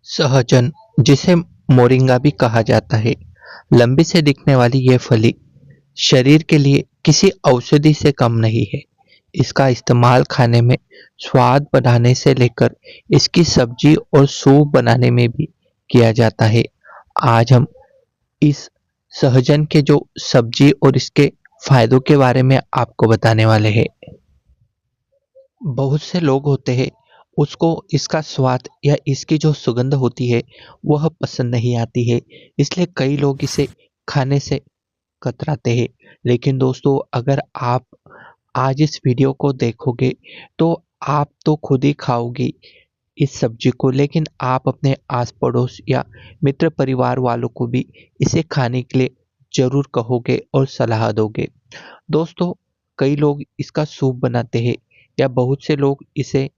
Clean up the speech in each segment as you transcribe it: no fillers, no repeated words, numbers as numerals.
सहजन, जिसे मोरिंगा भी कहा जाता है, लंबी से दिखने वाली यह फली शरीर के लिए किसी औषधि से कम नहीं है। इसका इस्तेमाल खाने में स्वाद बढ़ाने से लेकर इसकी सब्जी और सूप बनाने में भी किया जाता है। आज हम इस सहजन के जो सब्जी और इसके फायदों के बारे में आपको बताने वाले हैं। बहुत से लोग होते हैं, उसको इसका स्वाद या इसकी जो सुगंध होती है वह पसंद नहीं आती है, इसलिए कई लोग इसे खाने से कतराते हैं। लेकिन दोस्तों, अगर आप आज इस वीडियो को देखोगे तो आप तो खुद ही खाओगे इस सब्जी को, लेकिन आप अपने आस पड़ोस या मित्र परिवार वालों को भी इसे खाने के लिए ज़रूर कहोगे और सलाह दोगे। दोस्तों, कई लोग इसका सूप बनाते हैं या बहुत से लोग इसे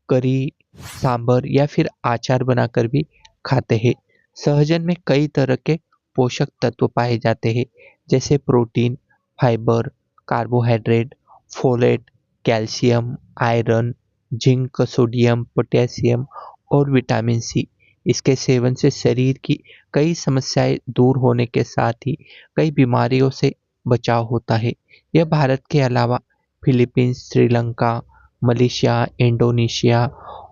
करी, सांभर या फिर अचार बनाकर भी खाते हैं। सहजन में कई तरह के पोषक तत्व पाए जाते हैं, जैसे protein, fibre, carbohydrate, folate, calcium, iron, zinc, sodium, potassium और विटामिन सी। इसके सेवन से शरीर की कई समस्याएं दूर होने के साथ ही कई बीमारियों से बचाव होता है। यह भारत के अलावा फिलीपींस, श्रीलंका, मलेशिया, इंडोनेशिया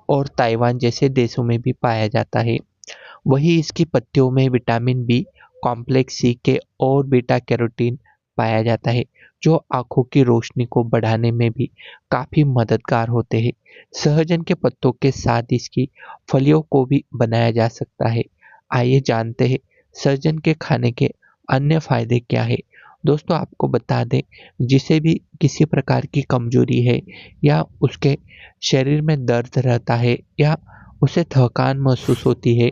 और ताइवान जैसे देशों में भी पाया जाता है। वहीं इसकी पत्तियों में विटामिन बी कॉम्प्लेक्स, सी के और बीटा कैरोटीन पाया जाता है, जो आँखों की रोशनी को बढ़ाने में भी काफ़ी मददगार होते हैं। सहजन के पत्तों के साथ इसकी फलियों को भी बनाया जा सकता है। आइए जानते हैं सहजन के खाने के अन्य फायदे क्या है। दोस्तों, आपको बता दें, जिसे भी किसी प्रकार की कमजोरी है या उसके शरीर में दर्द रहता है या उसे थकान महसूस होती है,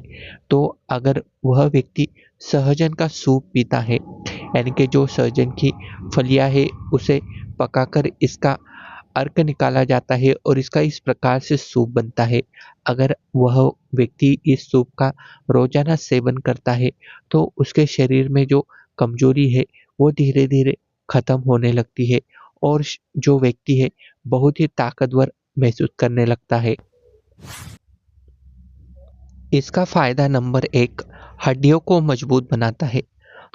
तो अगर वह व्यक्ति सहजन का सूप पीता है, यानी कि जो सहजन की फलियाँ है उसे पकाकर इसका अर्क निकाला जाता है और इसका इस प्रकार से सूप बनता है। अगर वह व्यक्ति इस सूप का रोजाना सेवन करता है तो उसके शरीर में जो कमजोरी है वो धीरे धीरे खत्म होने लगती है और जो व्यक्ति है बहुत ही ताकतवर महसूस करने लगता है। इसका फायदा नंबर 1, हड्डियों को मजबूत बनाता है।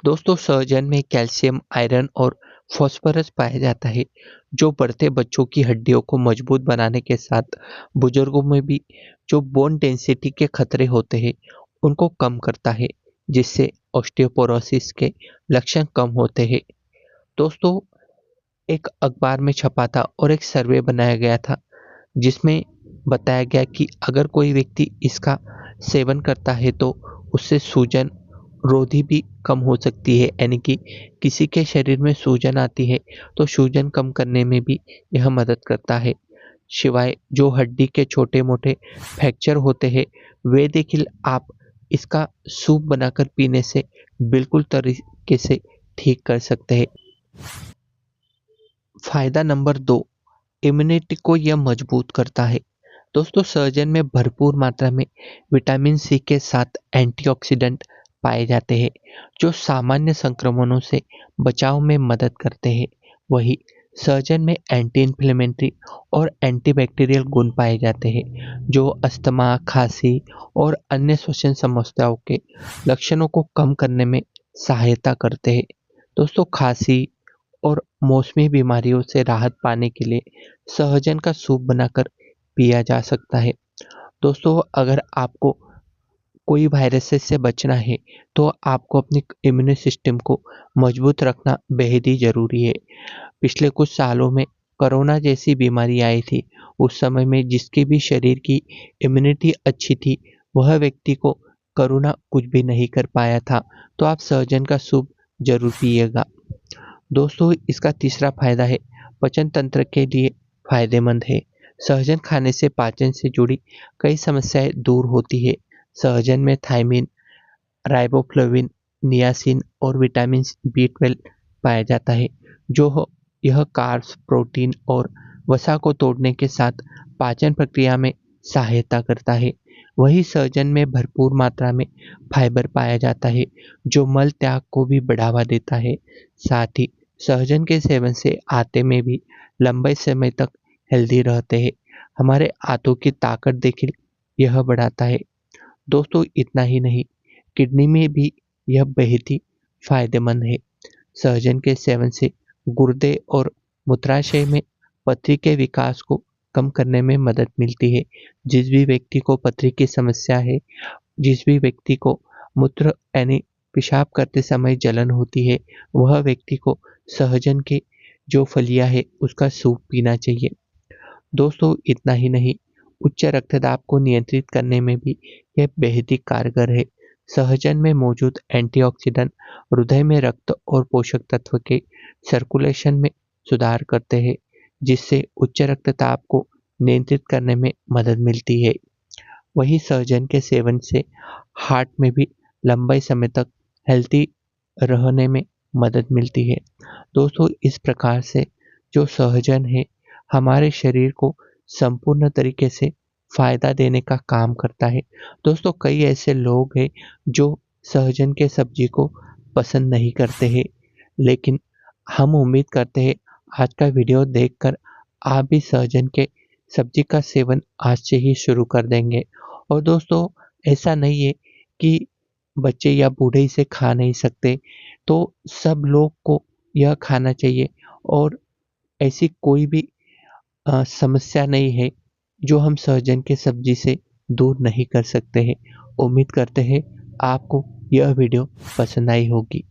दोस्तों, सहजन में कैल्शियम, आयरन और फास्फोरस पाया जाता है, जो बढ़ते बच्चों की हड्डियों को मजबूत बनाने के साथ बुजुर्गों में भी जो बोन डेंसिटी के खतरे होते हैं उनको कम करता है, जिससे ऑस्टियोपोरोसिस के लक्षण कम होते हैं। दोस्तों, एक अखबार में छपा था और एक सर्वे बनाया गया था, जिसमें बताया गया कि अगर कोई व्यक्ति इसका सेवन करता है तो उससे सूजन रोधी भी कम हो सकती है, यानी कि किसी के शरीर में सूजन आती है तो सूजन कम करने में भी यह मदद करता है। सिवाय जो हड्डी के छोटे मोटे फ्रैक्चर होते हैं वे देखिए आप इसका सूप बनाकर पीने से बिल्कुल तरीके से ठीक कर सकते हैं। फायदा नंबर 2, इम्यूनिटी को यह मजबूत करता है। दोस्तों, सहजन में भरपूर मात्रा में विटामिन सी के साथ एंटीऑक्सीडेंट पाए जाते हैं, जो सामान्य संक्रमणों से बचाव में मदद करते हैं। वहीं सहजन में एंटी इन्फ्लेमेटरी और एंटीबैक्टीरियल गुण पाए जाते हैं, जो अस्थमा, खांसी और अन्य श्वसन समस्याओं के लक्षणों को कम करने में सहायता करते हैं। दोस्तों, खांसी और मौसमी बीमारियों से राहत पाने के लिए सहजन का सूप बनाकर पिया जा सकता है। दोस्तों, अगर आपको कोई वायरस से बचना है तो आपको अपनी इम्यून सिस्टम को मजबूत रखना बेहद ही ज़रूरी है। पिछले कुछ सालों में कोरोना जैसी बीमारी आई थी, उस समय में जिसकी भी शरीर की इम्यूनिटी अच्छी थी वह व्यक्ति को कोरोना कुछ भी नहीं कर पाया था। तो आप सहजन का सूप ज़रूर पिएगा। दोस्तों, इसका तीसरा फायदा है पाचन तंत्र के लिए फायदेमंद है। सहजन खाने से पाचन से जुड़ी कई समस्याएं दूर होती है। सहजन में थायमिन, राइबोफ्लाविन, नियासिन और विटामिन बी 12 पाया जाता है, यह कार्ब्स, प्रोटीन और वसा को तोड़ने के साथ पाचन प्रक्रिया में सहायता करता है। वहीं सहजन में भरपूर मात्रा में फाइबर पाया जाता है, जो मल त्याग को भी बढ़ावा देता है। साथ ही सहजन के सेवन से आते में भी लंबे समय तक हेल्दी रहते हैं। हमारे आंतों की ताकत देखिए यह बढ़ाता है। दोस्तों इतना ही नहीं, किडनी में भी यह बेहद ही फायदेमंद है। सहजन के सेवन से गुर्दे और मूत्राशय में पथरी के विकास को कम करने में मदद मिलती है। जिस भी व्यक्ति को पथरी की समस्या है, जिस भी व्यक्ति को मूत्र यानी पेशाब करते समय जलन होती है, वह व्यक्ति को सहजन की जो फलियाँ है उसका सूप पीना चाहिए। दोस्तों इतना ही नहीं, उच्च रक्तदाब को नियंत्रित करने में भी यह बेहद ही कारगर है। सहजन में मौजूद एंटीऑक्सीडेंट हृदय में रक्त और पोषक तत्व के सर्कुलेशन में सुधार करते हैं, जिससे उच्च रक्तचाप को नियंत्रित करने में मदद मिलती है। वहीं सहजन के सेवन से हार्ट में भी लंबे समय तक हेल्थी रहने में मदद मिलती है। दोस्तों इस प्रकार से जो सहजन है हमारे शरीर को संपूर्ण तरीके से फ़ायदा देने का काम करता है। दोस्तों कई ऐसे लोग हैं जो सहजन के सब्ज़ी को पसंद नहीं करते हैं, लेकिन हम उम्मीद करते हैं आज का वीडियो देखकर आप भी सहजन के सब्ज़ी का सेवन आज से ही शुरू कर देंगे। और दोस्तों ऐसा नहीं है कि बच्चे या बूढ़े इसे खा नहीं सकते, तो सब लोग को यह खाना चाहिए और ऐसी कोई भी समस्या नहीं है जो हम सहजन के सब्जी से दूर नहीं कर सकते हैं। उम्मीद करते हैं आपको यह वीडियो पसंद आई होगी।